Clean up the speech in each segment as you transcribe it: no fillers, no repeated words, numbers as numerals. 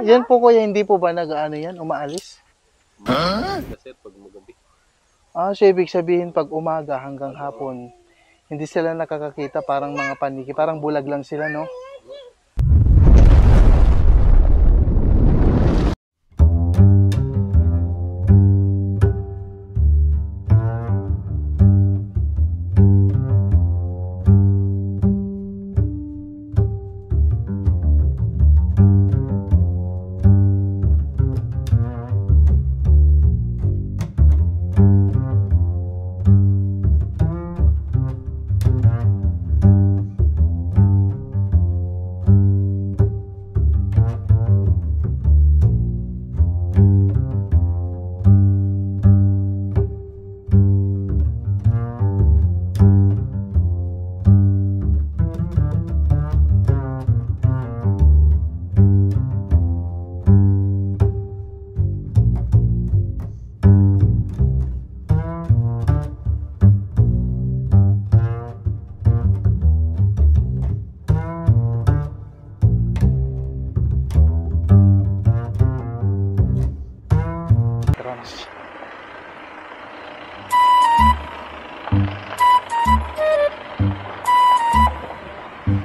Yan po kuya, hindi po ba nag-ano yan, umaalis? Kasi pag magabi. So ibig sabihin pag umaga hanggang hapon, hindi sila nakakakita, parang mga paniki, parang bulag lang sila, no?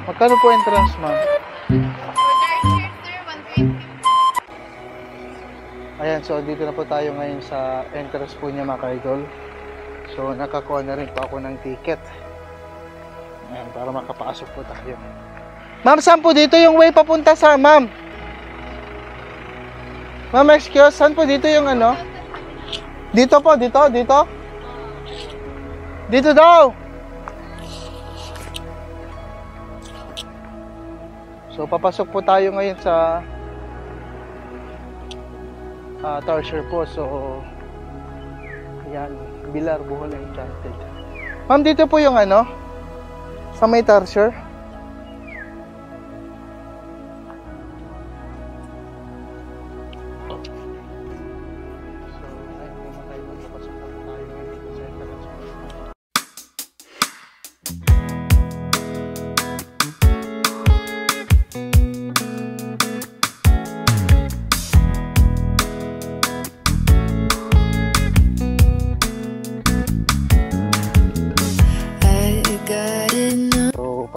Magkano po entrance, ma'am? Ayan, so dito na po tayo ngayon sa entrance po niya, mga ka-idol. So nakakuha na rin po ako ng ticket. Ayan, para makapasok po tayo. Ma'am, saan po dito yung way papunta sa, ma'am? Ma'am, excuse, saan po dito yung ano? Dito po, dito. Dito daw. So papasok po tayo ngayon sa Tarsier po. So ayan, Bilar, Bohol Enchanted. Ma'am, dito po yung ano? Sa may Tarsier.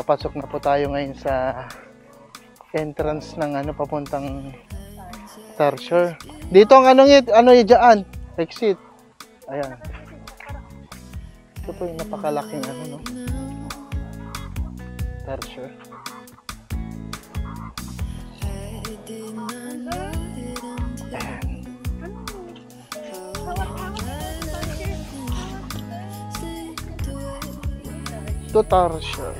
Papasok na po tayo ngayon sa entrance ng ano papuntang Tarsier. Dito ang ano dyan? Exit. Ayan. Ito po yung napakalaking ano, no? Tarsier. Ayan. Ito Tarsier.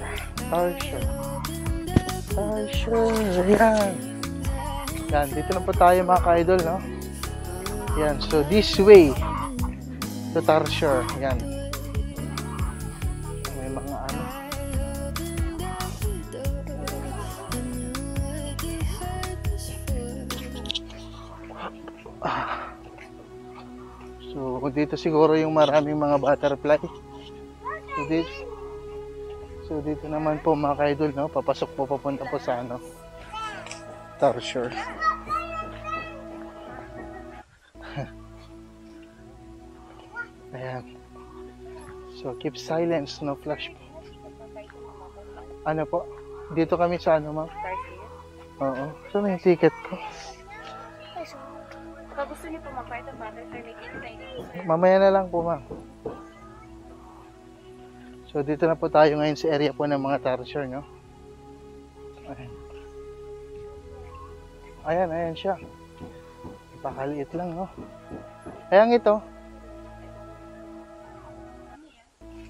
Tarsier. Ayan. Yan, dito na po tayo mga ka-idol, no? Yan, so this way to Tarsier. Yan. May mga ano. So dito siguro yung maraming mga butterfly. So dito naman po mga ka-idol, no? Papasok po, papunta po sa ano, Tarsier. Ayan. So keep silence, no flash po. Ano po? Dito kami sa ano, ma'am? Oo. So may ticket ko. Kung gusto niyo po mag-part ng butterfly, mamaya na lang po, ma'am. So dito na po tayo ngayon sa area po ng mga Tarsier, no? Ayan siya. Pakaliit lang, no? Ayan ito.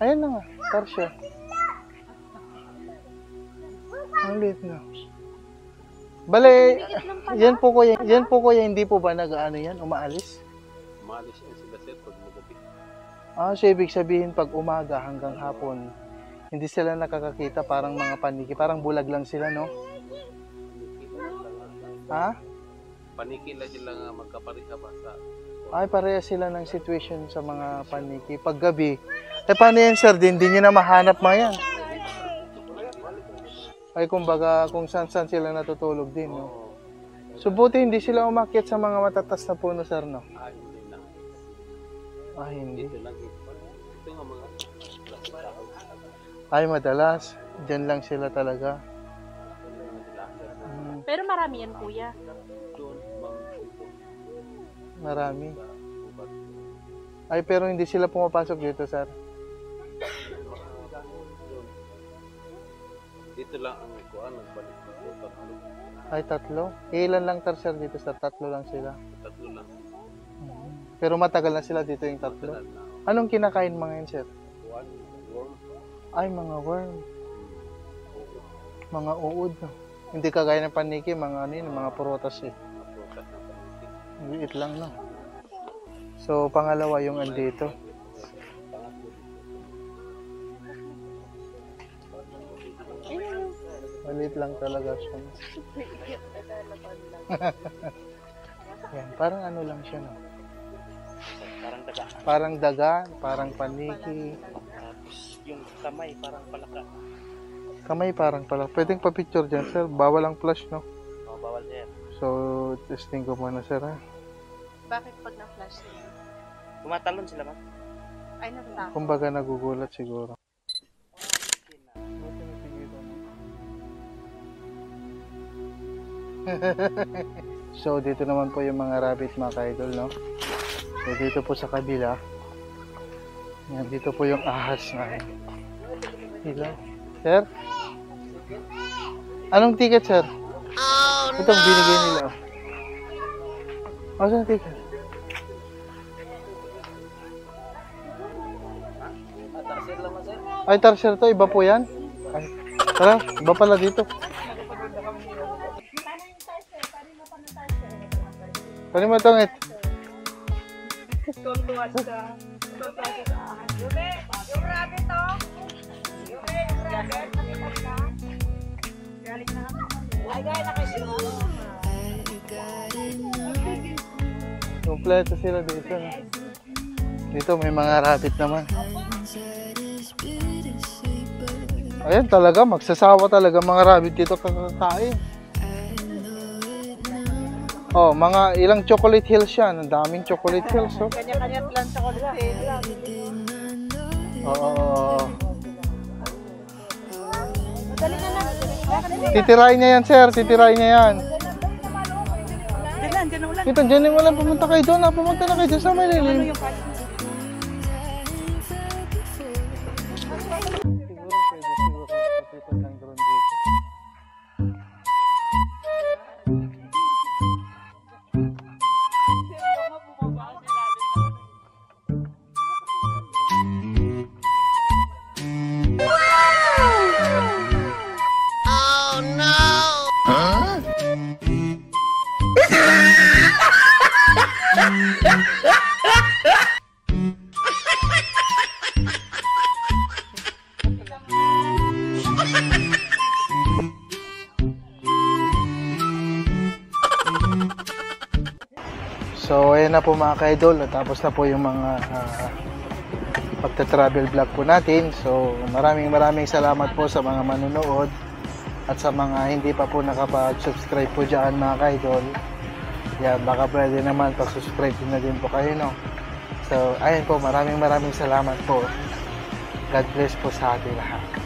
Ayan na nga, Tarsier. Ang liit na. Bale, yan po kuya, hindi po ba nag-ano yan, umaalis? Umalis yan sila sir pag magabi. So ibig sabihin pag umaga hanggang hapon, hindi sila nakakakita, parang mga paniki, parang bulag lang sila, no? Ha? Paniki lang sila nga magkapareha ba sa... Ay, pareha sila ng situation sa mga paniki. Pag gabi, paano yan sir? Hindi nyo na mahanap mga yan. Ay, kumbaga, kung saan sila natutulog din, no? So buti hindi sila umakyat sa mga matatas na puno, sir, no? Hindi na. Hindi. Dito lang ito. Ito nga mga klaseng tao. Ay, madalas. Diyan lang sila talaga. Pero marami yan, kuya. Doon, Marami. Ay, pero hindi sila pumapasok dito, sir. dito lang ang kuan, nagbalik dito. Tatlo. Ay, 3? Ilan lang, sir, dito, sir? 3 lang sila. Tatlo lang. Pero matagal na sila dito yung 3. Tagal na. Anong kinakain mga yun, sir? Kuan, worm. Ay, mga worm. Mga uod. No? Hindi kagaya ng paniki, mga ano yun, mga prutas eh. Prutas na paniki. Liit lang, no? So, pangalawa yung andito. Maliit lang talaga siya. Yan, parang ano lang siya, no? Parang daga. Parang daga, parang paniki. Tapos yung kamay parang palaka. Kamay parang pala. Pwedeng pa-picture dyan, sir. Bawal ang flash, no? Oh, bawal sir. So, testing ko muna, sir, ha? Bakit pag na-flash nila? Tumatalon sila ma'am. Ay, natatakot. Kumbaga nagugulat siguro. So, dito naman po yung mga rabbit, mga ka-idol, no? So, dito po sa kabila. Yan, dito po yung ahas na. Hila. Sir? Anong ticket, sir? Oh, no! Itong binigay nila. Oh, saan ticket? Ay, tarsier to. Iba po yan? Ay, tara, iba pala dito. Pwede mo itong Tuntuan sa. Tuntuan sa ahas. Yung rabbit to. Yung rabbit. Galing na kami. Ay, gaya na kayo. Kompleto sila dito. No? Dito may mga rabbit naman. Ayan talaga, magsasawa talaga mga rabbit dito kakakain. Oh, mga ilang chocolate hills yan. Ang daming chocolate hills. Oh. Kanya-kanya lang sa kulit. Oo. Madali na lang. Titirahin niya yan, sir. Titirahin niya yan. Diyan na ulan. Kita, dyan yung walang pumunta kayo doon. Pumunta na kayo dyan sa may lilim. Siguro pwede siguro papitan ng drone dito. So, ayan na po mga ka-idol. Tapos na po yung mga pagta-travel vlog po natin. So, maraming salamat po sa mga manunood at sa mga hindi pa po nakapag-subscribe po dyan mga ka-idol. Yan, baka pwede naman pag-subscribe na din po kayo, no? So, ayan po, maraming salamat po. God bless po sa ating lahat.